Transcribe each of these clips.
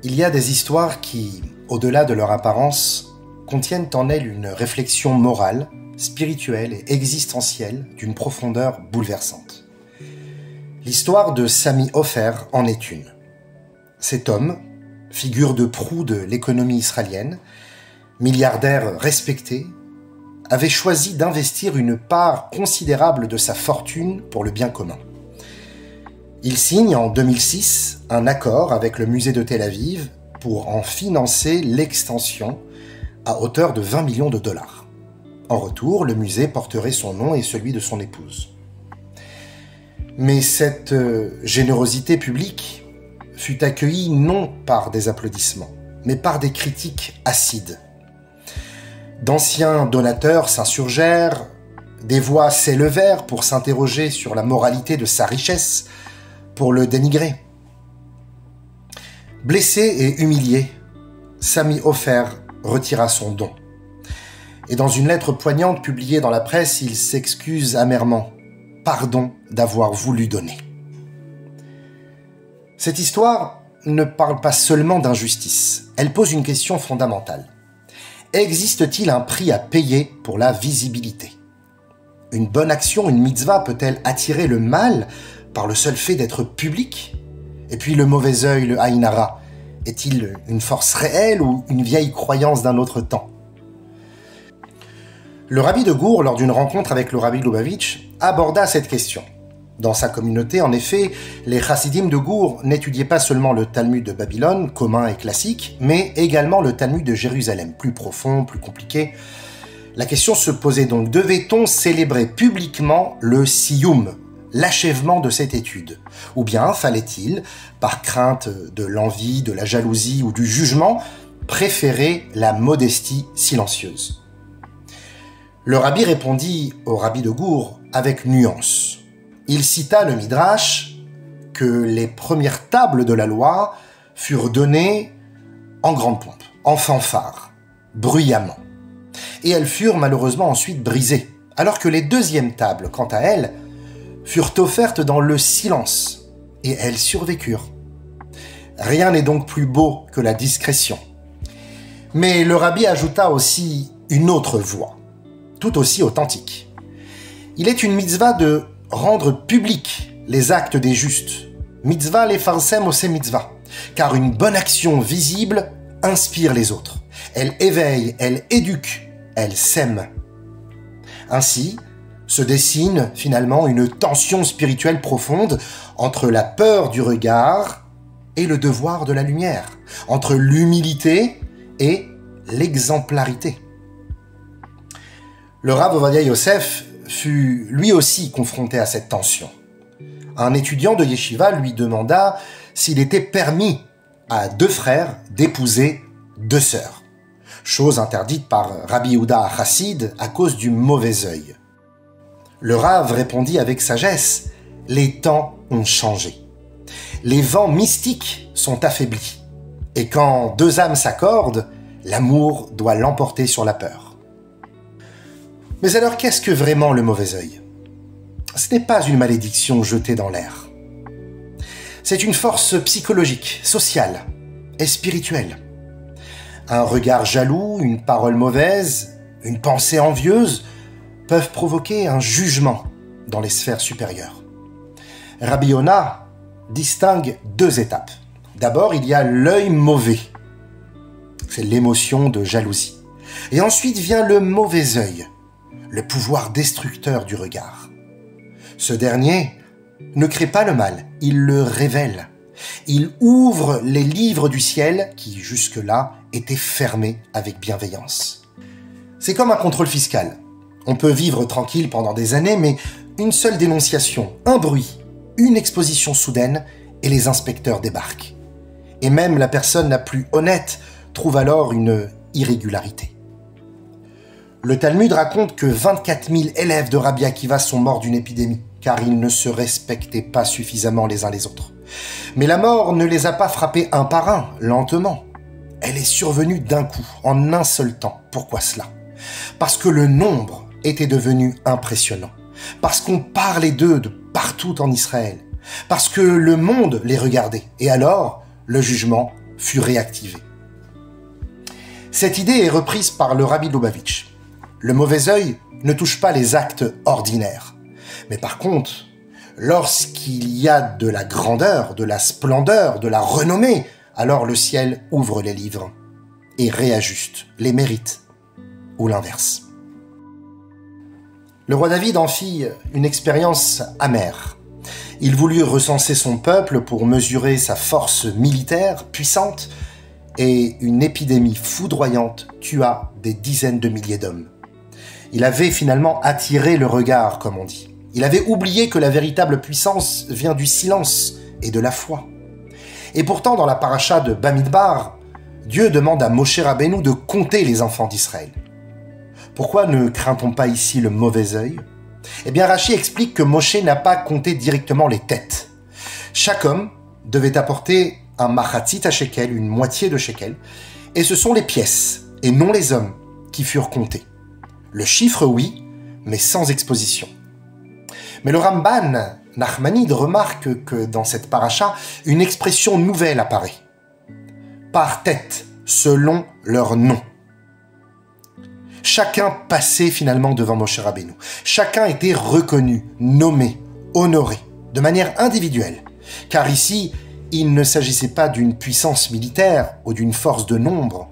Il y a des histoires qui, au-delà de leur apparence, contiennent en elles une réflexion morale, spirituelle et existentielle d'une profondeur bouleversante. L'histoire de Sami Ofer en est une. Cet homme, figure de proue de l'économie israélienne, milliardaire respecté, avait choisi d'investir une part considérable de sa fortune pour le bien commun. Il signe en 2006 un accord avec le musée de Tel Aviv pour en financer l'extension à hauteur de 20 millions de dollars. En retour, le musée porterait son nom et celui de son épouse. Mais cette générosité publique fut accueillie non par des applaudissements, mais par des critiques acides. D'anciens donateurs s'insurgèrent, des voix s'élevèrent pour s'interroger sur la moralité de sa richesse, pour le dénigrer. Blessé et humilié, Sami Ofer retira son don. Et dans une lettre poignante publiée dans la presse, il s'excuse amèrement. Pardon d'avoir voulu donner. Cette histoire ne parle pas seulement d'injustice, elle pose une question fondamentale. Existe-t-il un prix à payer pour la visibilité ? Une bonne action, une mitzvah, peut-elle attirer le mal par le seul fait d'être public ? Et puis le mauvais œil, le Aïn Hara, est-il une force réelle ou une vieille croyance d'un autre temps ? Le rabbi de Gour, lors d'une rencontre avec le rabbi Lubavitch, aborda cette question. Dans sa communauté, en effet, les chassidim de Gour n'étudiaient pas seulement le Talmud de Babylone, commun et classique, mais également le Talmud de Jérusalem, plus profond, plus compliqué. La question se posait donc, devait-on célébrer publiquement le Siyum, l'achèvement de cette étude ? Ou bien fallait-il, par crainte de l'envie, de la jalousie ou du jugement, préférer la modestie silencieuse ? Le rabbi répondit au rabbi de Gour avec nuance. Il cita le Midrash que les premières tables de la loi furent données en grande pompe, en fanfare, bruyamment. Et elles furent malheureusement ensuite brisées, alors que les deuxièmes tables, quant à elles, furent offertes dans le silence, et elles survécurent. Rien n'est donc plus beau que la discrétion. Mais le rabbi ajouta aussi une autre voix, tout aussi authentique. Il est une mitzvah de rendre public les actes des justes. Mitzvah lefarsem ose mitzvah. Car une bonne action visible inspire les autres. Elle éveille, elle éduque, elle sème. Ainsi, se dessine finalement une tension spirituelle profonde entre la peur du regard et le devoir de la lumière, entre l'humilité et l'exemplarité. Le Rav Ovadia Yosef fut lui aussi confronté à cette tension. Un étudiant de yeshiva lui demanda s'il était permis à deux frères d'épouser deux sœurs, chose interdite par Rabbi Yehuda Chassid à cause du mauvais œil. Le Rav répondit avec sagesse, « Les temps ont changé. Les vents mystiques sont affaiblis. Et quand deux âmes s'accordent, l'amour doit l'emporter sur la peur. » Mais alors, qu'est-ce que vraiment le mauvais œil ? Ce n'est pas une malédiction jetée dans l'air. C'est une force psychologique, sociale et spirituelle. Un regard jaloux, une parole mauvaise, une pensée envieuse peuvent provoquer un jugement dans les sphères supérieures. Rabbi Yonah distingue deux étapes. D'abord, il y a l'œil mauvais. C'est l'émotion de jalousie. Et ensuite vient le mauvais œil, le pouvoir destructeur du regard. Ce dernier ne crée pas le mal, il le révèle. Il ouvre les livres du ciel qui, jusque-là, étaient fermés avec bienveillance. C'est comme un contrôle fiscal. On peut vivre tranquille pendant des années, mais une seule dénonciation, un bruit, une exposition soudaine, et les inspecteurs débarquent. Et même la personne la plus honnête trouve alors une irrégularité. Le Talmud raconte que 24 000 élèves de Rabbi Akiva sont morts d'une épidémie, car ils ne se respectaient pas suffisamment les uns les autres. Mais la mort ne les a pas frappés un par un, lentement. Elle est survenue d'un coup, en un seul temps. Pourquoi cela ? Parce que le nombre était devenu impressionnant. Parce qu'on parlait d'eux de partout en Israël. Parce que le monde les regardait. Et alors, le jugement fut réactivée. Cette idée est reprise par le Rabbi de Lubavitch. Le mauvais œil ne touche pas les actes ordinaires. Mais par contre, lorsqu'il y a de la grandeur, de la splendeur, de la renommée, alors le ciel ouvre les livres et réajuste les mérites, ou l'inverse. Le roi David en fit une expérience amère. Il voulut recenser son peuple pour mesurer sa force militaire puissante, et une épidémie foudroyante tua des dizaines de milliers d'hommes. Il avait finalement attiré le regard, comme on dit. Il avait oublié que la véritable puissance vient du silence et de la foi. Et pourtant, dans la paracha de Bamidbar, Dieu demande à Moshe Rabbeinu de compter les enfants d'Israël. Pourquoi ne craint-on pas ici le mauvais œil? Eh bien, Rashi explique que Moshe n'a pas compté directement les têtes. Chaque homme devait apporter un machatzit à shekel, une moitié de shekel, et ce sont les pièces, et non les hommes, qui furent comptés. Le chiffre, oui, mais sans exposition. Mais le Ramban Nachmanide remarque que dans cette paracha, une expression nouvelle apparaît. Par tête, selon leur nom. Chacun passait finalement devant Moshe Rabbeinu. Chacun était reconnu, nommé, honoré, de manière individuelle. Car ici, il ne s'agissait pas d'une puissance militaire ou d'une force de nombre.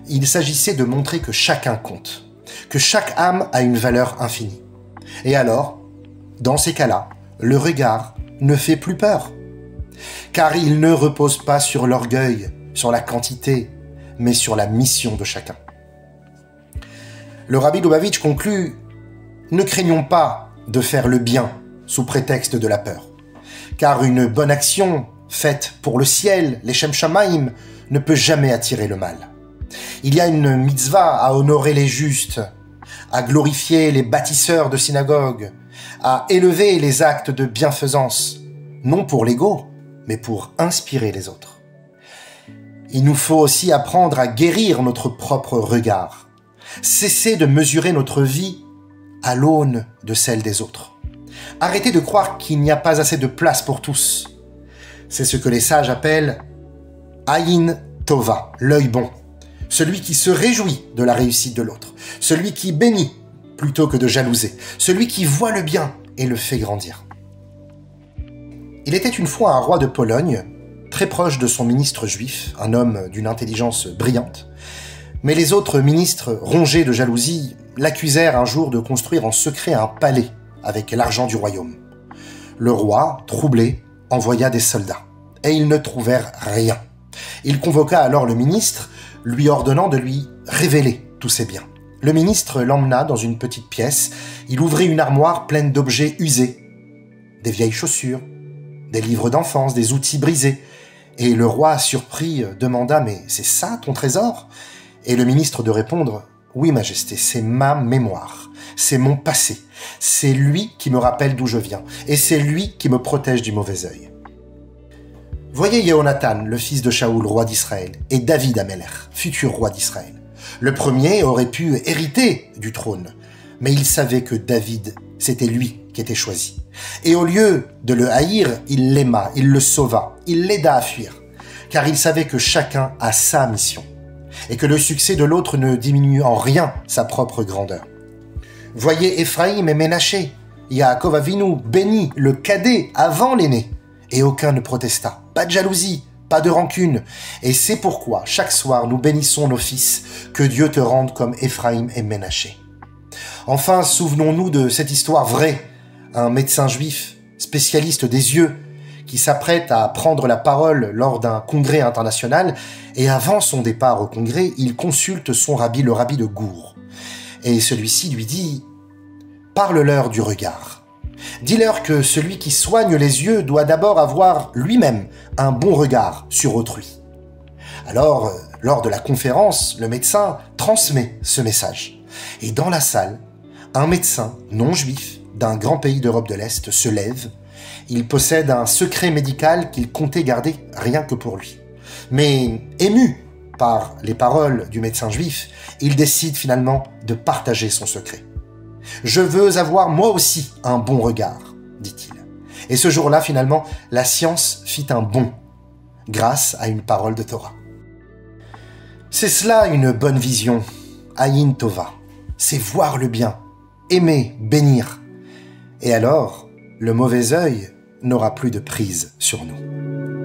Il s'agissait de montrer que chacun compte, que chaque âme a une valeur infinie. Et alors, dans ces cas-là, le regard ne fait plus peur. Car il ne repose pas sur l'orgueil, sur la quantité, mais sur la mission de chacun. Le Rabbi Lubavitch conclut « Ne craignons pas de faire le bien sous prétexte de la peur, car une bonne action faite pour le ciel, les Shem Shamaim, ne peut jamais attirer le mal. Il y a une mitzvah à honorer les justes, à glorifier les bâtisseurs de synagogues, à élever les actes de bienfaisance, non pour l'ego, mais pour inspirer les autres. Il nous faut aussi apprendre à guérir notre propre regard, cesser de mesurer notre vie à l'aune de celle des autres. Arrêtez de croire qu'il n'y a pas assez de place pour tous. C'est ce que les sages appellent Ayin Tova, l'œil bon, celui qui se réjouit de la réussite de l'autre, celui qui bénit plutôt que de jalouser, celui qui voit le bien et le fait grandir. Il était une fois un roi de Pologne, très proche de son ministre juif, un homme d'une intelligence brillante, mais les autres ministres, rongés de jalousie, l'accusèrent un jour de construire en secret un palais avec l'argent du royaume. Le roi, troublé, envoya des soldats, et ils ne trouvèrent rien. Il convoqua alors le ministre, lui ordonnant de lui révéler tous ses biens. Le ministre l'emmena dans une petite pièce, il ouvrit une armoire pleine d'objets usés, des vieilles chaussures, des livres d'enfance, des outils brisés, et le roi, surpris, demanda « Mais c'est ça ton trésor ?» Et le ministre de répondre « Oui, Majesté, c'est ma mémoire, c'est mon passé, c'est lui qui me rappelle d'où je viens, et c'est lui qui me protège du mauvais œil. » Voyez Yehonatan, le fils de Shaoul, roi d'Israël, et David Amelech, futur roi d'Israël. Le premier aurait pu hériter du trône, mais il savait que David, c'était lui qui était choisi. Et au lieu de le haïr, il l'aima, il le sauva, il l'aida à fuir, car il savait que chacun a sa mission, et que le succès de l'autre ne diminue en rien sa propre grandeur. Voyez Ephraïm et Ménaché, Yaakov Avinu bénit le cadet avant l'aîné, et aucun ne protesta. Pas de jalousie, pas de rancune, et c'est pourquoi chaque soir nous bénissons nos fils, que Dieu te rende comme Ephraïm et Ménaché. Enfin, souvenons-nous de cette histoire vraie, un médecin juif, spécialiste des yeux, qui s'apprête à prendre la parole lors d'un congrès international, et avant son départ au congrès, il consulte son rabbi, le rabbi de Gour. Et celui-ci lui dit « Parle-leur du regard. Dis-leur que celui qui soigne les yeux doit d'abord avoir lui-même un bon regard sur autrui. » Alors, lors de la conférence, le médecin transmet ce message. Et dans la salle, un médecin non juif d'un grand pays d'Europe de l'Est se lève. Il possède un secret médical qu'il comptait garder rien que pour lui. Mais ému par les paroles du médecin juif, il décide finalement de partager son secret. « Je veux avoir moi aussi un bon regard », dit-il. Et ce jour-là, finalement, la science fit un bond grâce à une parole de Torah. C'est cela une bonne vision, Ayin Tova. C'est voir le bien, aimer, bénir. Et alors, le mauvais œil n'aura plus de prise sur nous.